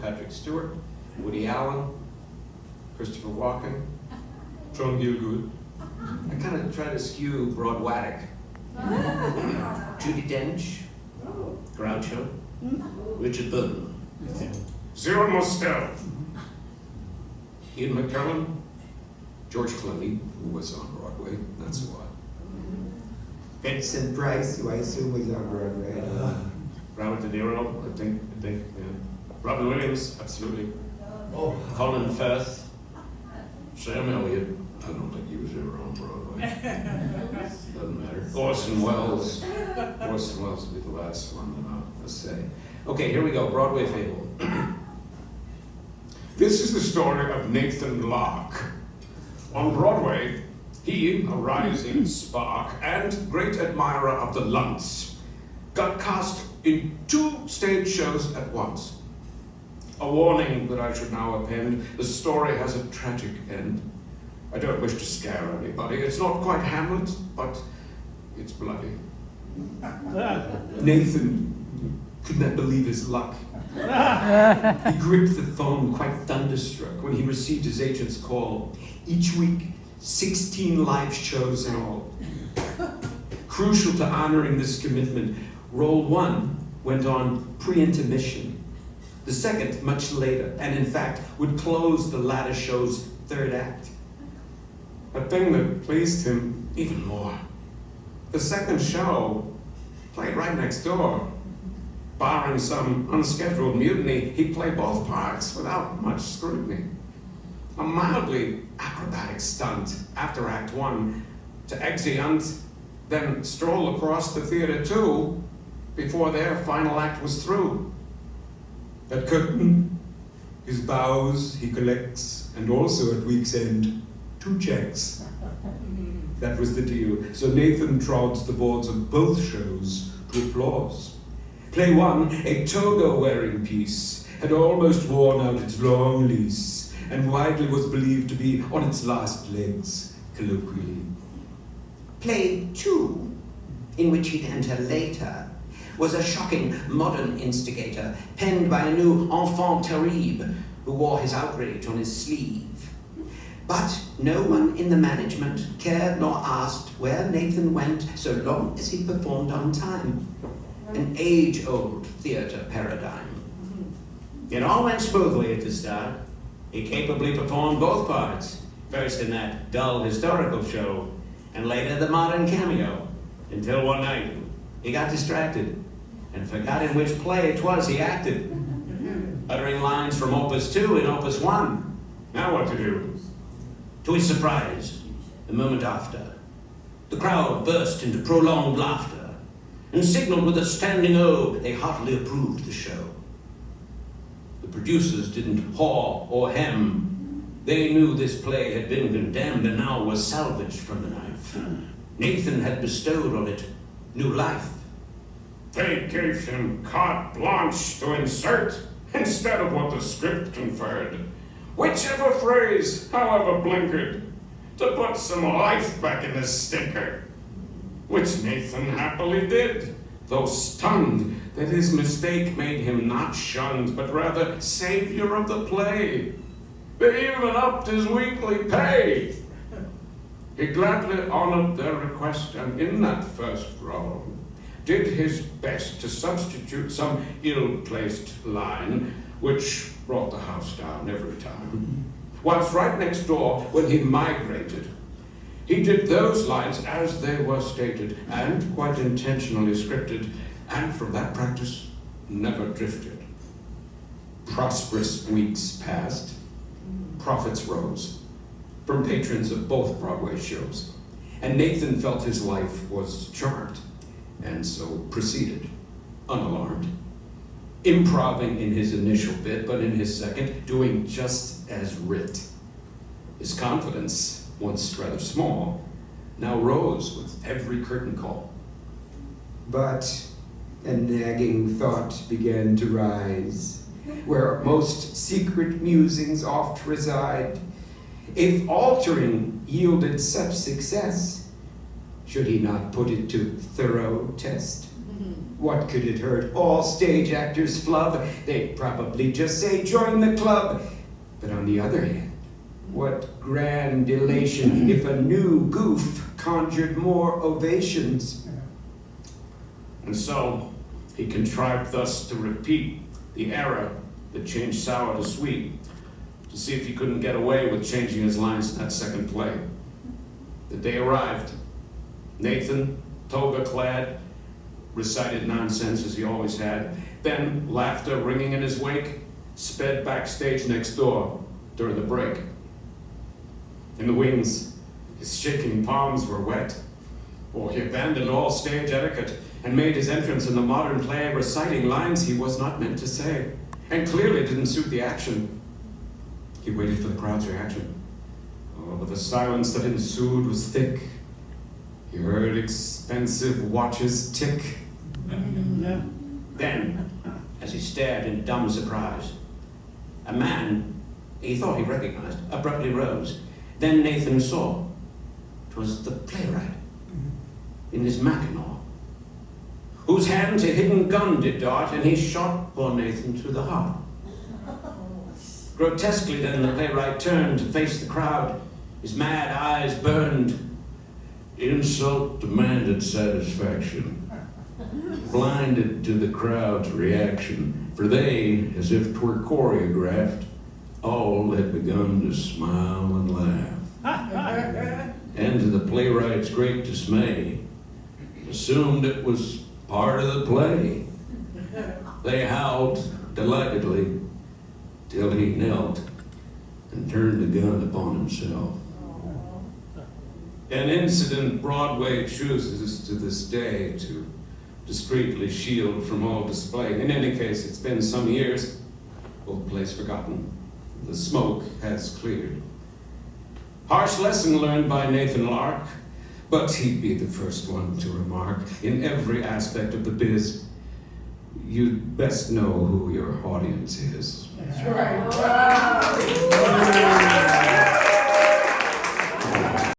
Patrick Stewart, Woody Allen, Christopher Walken, John Gielgud. I kind of try to skew Broadwatic. Judi Dench, Groucho, Richard Burton, Zero Mostel, Ian McKellen, George Clooney, who was on Broadway, that's why. Vincent Price, who I assume was on Broadway. Robert De Niro, I think, yeah. Robin Williams, absolutely. Colin Firth, Sam Elliott. I don't think he was ever on Broadway. Doesn't matter. Orson Welles. Orson Welles will be the last one, let's say. Okay, here we go. Broadway fable. This is the story of Nathan Locke. On Broadway, he, a rising spark and great admirer of the Lunts, got cast in 2 stage shows at once. A warning that I should now append: the story has a tragic end. I don't wish to scare anybody. It's not quite Hamlet, but it's bloody. Nathan could not believe his luck. He gripped the phone quite thunderstruck when he received his agent's call. Each week, 16 live shows in all. Crucial to honoring this commitment, Role 1 went on pre-intermission. The second, much later, and in fact, would close the latter show's 3rd act. A thing that pleased him even more. The second show played right next door. Barring some unscheduled mutiny, he played both parts without much scrutiny. A mildly acrobatic stunt after Act 1 to exeunt, then stroll across the theater too, before their final act was through. At curtain, his bows he collects, and also at week's end, 2 checks. That was the deal. So Nathan trods the boards of both shows to applause. Play 1, a toga-wearing piece, had almost worn out its long lease, and widely was believed to be on its last legs, colloquially. Play 2, in which he'd enter later, was a shocking modern instigator penned by a new enfant terrible who wore his outrage on his sleeve. But no one in the management cared nor asked where Nathan went so long as he performed on time. An age-old theater paradigm. It all went smoothly at the start. He capably performed both parts, first in that dull historical show, and later the modern cameo, until one night he got distracted and forgot in which play it was he acted, uttering lines from Opus 2 and Opus 1. Now what to do? To his surprise, the moment after, the crowd burst into prolonged laughter and signaled with a standing O they heartily approved the show. The producers didn't haw or hem. They knew this play had been condemned and now was salvaged from the knife. Nathan had bestowed on it new life. They gave him carte blanche to insert instead of what the script conferred. Whichever phrase, however blinkered, to put some life back in the stinker. Which Nathan happily did, though stunned that his mistake made him not shunned, but rather savior of the play. They even upped his weekly pay. He gladly honored their request, and in that first role, did his best to substitute some ill-placed line, which brought the house down every time. Whilst right next door, when he migrated, he did those lines as they were stated, and quite intentionally scripted, and from that practice, never drifted. Prosperous weeks passed, profits rose from patrons of both Broadway shows, and Nathan felt his life was charmed, and so proceeded, unalarmed. Improving in his initial bit, but in his second, doing just as writ. His confidence, once rather small, now rose with every curtain call. But a nagging thought began to rise, where most secret musings oft reside. If altering yielded such success, should he not put it to thorough test? What could it hurt? All stage actors flub. They'd probably just say, join the club. But on the other hand, what grand elation if a new goof conjured more ovations. And so he contrived thus to repeat the error that changed sour to sweet, to see if he couldn't get away with changing his lines in that second play. The day arrived. Nathan, toga-clad, recited nonsense as he always had. Then, laughter ringing in his wake, sped backstage next door during the break. In the wings, his shaking palms were wet, for he abandoned all stage etiquette and made his entrance in the modern play reciting lines he was not meant to say, and clearly didn't suit the action. He waited for the crowd's reaction. Oh, but the silence that ensued was thick. He heard expensive watches tick. Then, as he stared in dumb surprise, a man he thought he recognized abruptly rose. Then Nathan saw 'twas the playwright in his mackinaw, whose hands a hidden gun did dart, and he shot poor Nathan through the heart. Grotesquely then the playwright turned to face the crowd. His mad eyes burned. Insult demanded satisfaction, blinded to the crowd's reaction, for they, as if 'twere choreographed, all had begun to smile and laugh. And to the playwright's great dismay, assumed it was part of the play. They howled delightedly till he knelt and turned the gun upon himself. An incident Broadway chooses to this day to discreetly shield from all display. In any case, it's been some years, old place forgotten. The smoke has cleared. Harsh lesson learned by Nathan Lark, but he'd be the first one to remark, in every aspect of the biz, you'd best know who your audience is.